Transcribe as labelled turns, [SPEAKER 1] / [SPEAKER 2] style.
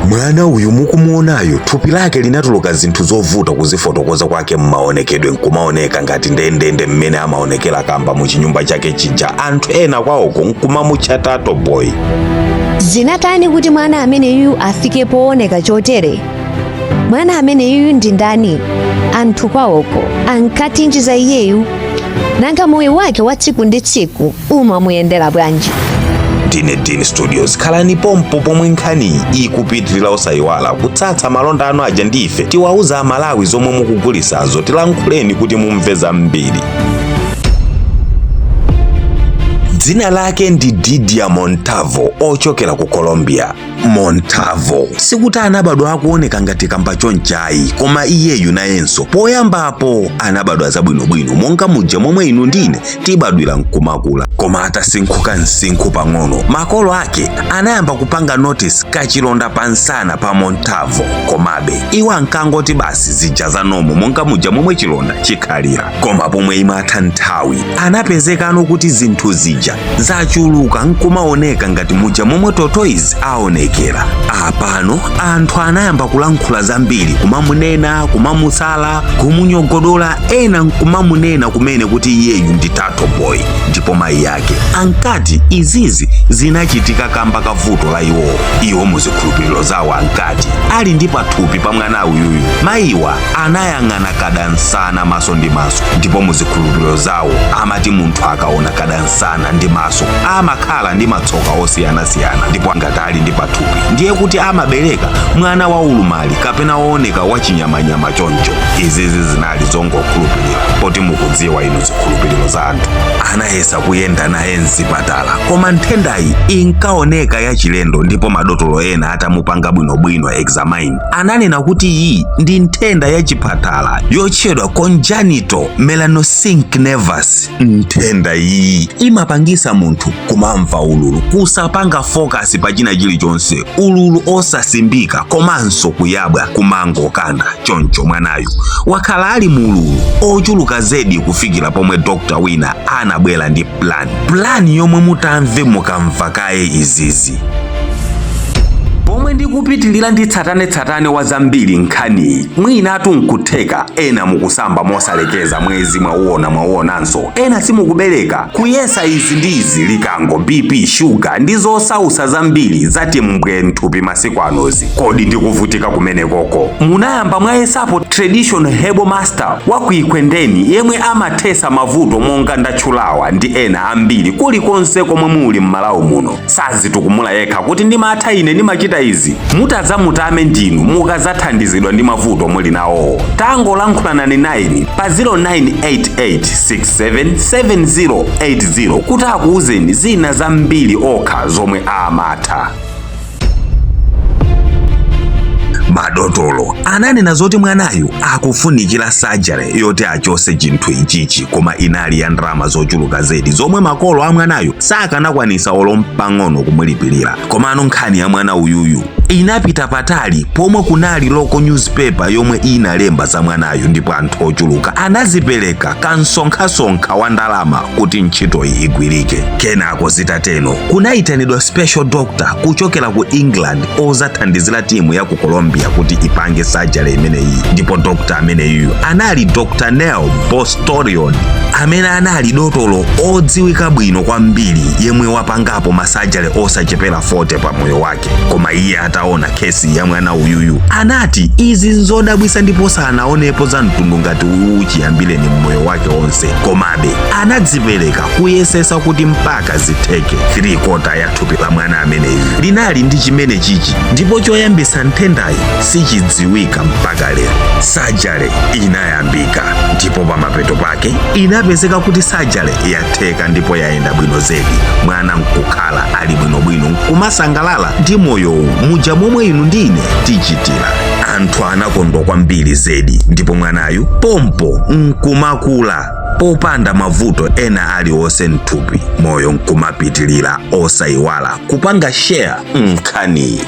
[SPEAKER 1] Mwana uyu mukumuonayo thupi lake linatuluka zinthu zovuta kuzifotokoza kwake mmaonekedwe nkumaoneka ngati ndendende mmene amaonekera kamba mu chinyumba chake chija. Anthu ena kwawoko nkumamutcha Tato Boy.
[SPEAKER 2] Zinatani kuti mwana ameneyu afike pooneka chotere? Mwana ameneyu ndi ndani? Anthu kwawoko ankatinjiza iyeyu? Nanga moyo wake wa tsiku ndi tsiku umamuyendera bwanji?
[SPEAKER 1] Dine Dine Studios, khalani pompo pomwe nkhani ikupitirira osayiwala kutsatsa malonda anu aja ndife tiwauza Amalawi zomwe mukugulisazo, tilankhuleni kuti mumve zambiri. Dzina lake ndi Didier Montalvo, ochokera ku Colombia. Montalvo sikuti anabadwa akuoneka ngati kamba chonchayi, koma iyeyu nayenso poyambapo anabadwa zabwinobwino monga muja momwe inu ndine tibadwira nkumakula. Koma atasinkhuka msinkhu pang'ono, makolo ake anayamba kupanga notice kachilonda pansana pa Montalvo, komabe iwo ankangoti basi zija za nomo monga muja momwe chilonda chikhalira. Koma pomwe imatha nthawi anapezekano kuti zinthu zija zachuluka nkumaoneka ngati muja momwe tortoise aonekera. Apano anthu anayamba kulankhula zambiri, kumamunena, kumamusala, kumunyogodola, ena nkumamunena kumene kuti iyeyu ndi Tato Boy. Ndipo mayi yake ankati izizi zinachitika kamba kavuto la iwo muzikhulupiriro zawo ankati ali ndi pathupi pa mwana uyuyu. Mayiwa anayang'ana kadansana maso ndi maso, ndipo muzikhulupiriro zawo amati munthu akaona kadansana ndi maso amakhala ndi matsoka osiyanasiyana, ndipo ngati ali ndi pathupi ndiye kuti amabereka mwana wa ulumali kapena wooneka wachinyamanyama choncho. Izizi zinali zongokhulupirira poti mukudziwa inu zikhulupiriro za anthu. Anayesa kuyenda naye mzipatala, koma nthendayi inkaoneka yachilendo, ndipo madotolo ena atamupanga bwinobwino examine ananena kuti iyi ndi nthenda yachipatala yotchedwa congenital melanocytic nevus. Nthenda iyi imapangisa munthu kumamva ululu, kusapanga focus pa china chilichonse, ululu osasimbika, komanso kuyabwa kumangokanda. Choncho mwanayu wakhala ali mu ululu ochuluka zedi kufikira pomwe dokta wina anabwera ndi plan yomwe mutamve mukamva kaye izizi. Pomwe ndikupitilira ndi tsatane wa zambiri nkhani mwinatu nkutheka ena mukusamba mosalekeza mwezi mwauonanso, ena simukubereka kuyesa izi ndi izi, likango, BP, sugar ndi zosausa zambiri zati mbwe mthupi masiku anozi. Kodi ndikuvutika kumene koko? Munayamba mwayesapo traditional herbal master wakuikwendeni yemwe amathesa mavuto monga ndatchulawa ndi ena ambiri kulikonse komwe muli m'Malawi muno. Sazitukumuka yekha kuti ndimatha ine ndimachita izi, mutazamutame ndinu mukazathandizidwa ndi mavuto muli nawo. Tangolankhulani naye pa 0988677080 kuti akuuzeni zina zambiri okha zomwe amatha. Madotolo ananena zoti mwanayu akufunikira surgery yoti achose chinthu ichichi, koma inali ya ndalama zochuluka zedi zomwe makolo a mwanayu sakanakwanisa olompang'ono kumulipirira. Komano nkhani ya mwana uyuyu inapita patali pomwe kunali local newspaper yomwe inalemba za mwanayu, ndipo anthu ochuluka anazipereka kansonkhasonkha wa ndalama kuti ntchitoyi igwirike. Kenako zitateno kunayitanidwa special doctor kuchokera ku England ozathandizira timu ya ku Colombia kuti ipange surgery imeneyi, ndipo doctor ameneyu anali Dr. Neil Bostorion, amene anali dotolo odziwika bwino kwambiri yemwe wapangapo masajale osachepera 40 pa moyo wake. Koma iye ataona kesi ya mwana uyuyu anati izi nzodabwisa ndipo sanaonepo za mtundu ngati uyu chiyambireni mmoyo wake onse. Komabe anadzipereka kuyesesa kuti mpaka zitheke. 3/4 ya thupi la mwana ameneyu linali ndi chimene chichi, ndipo choyambisa nthendayi sichidziwika mpaka lero. Surgery inayambika, ndipo pamapeto pake inapezeka kuti surgery yatheka ndipo yaenda bwino zedi. Mwana nkukhala ali bwinobwino kumasangalala ndi moyowu muja momwe inu ndine tichitira. Anthu anakondwa kwambiri zedi, ndipo mwanayu pompo nkumakula popanda mavuto ena aliwonse mthupi. Moyo nkumapitilira osayiwala kupanga share nkhani.